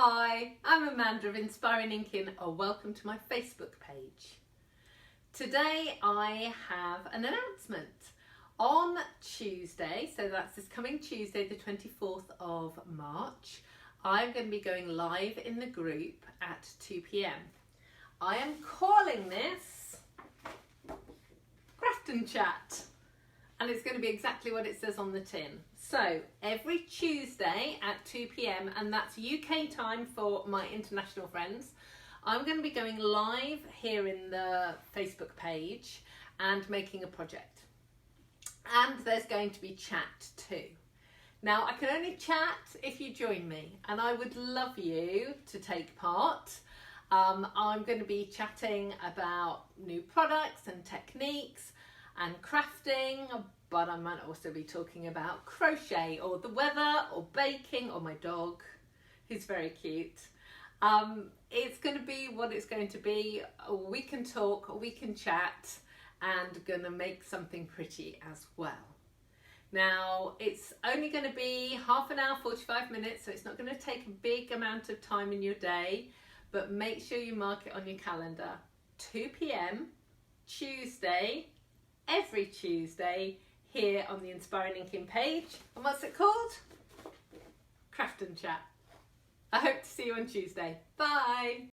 Hi, I'm Amanda of Inspiring Inkin, or welcome to my Facebook page. Today I have an announcement. On Tuesday, so that's this coming Tuesday the 24th of March, I'm going to be going live in the group at 2 p.m. I am calling this Craft and Chat, and it's going to be exactly what it says on the tin. So every Tuesday at 2 p.m, and that's UK time for my international friends, I'm going to be going live here in the Facebook page and making a project. And there's going to be chat too. Now I can only chat if you join me, and I would love you to take part. I'm going to be chatting about new products and techniques and crafting, but I might also be talking about crochet or the weather or baking or my dog, who's very cute. It's going to be what it's going to be. We can talk, we can chat, and going to make something pretty as well. Now it's only going to be half an hour, 45 minutes, so it's not going to take a big amount of time in your day, but make sure you mark it on your calendar. 2 p.m, Tuesday, every Tuesday, here on the Inspiring Inkin page. And what's it called? Craft and Chat. I hope to see you on Tuesday. Bye.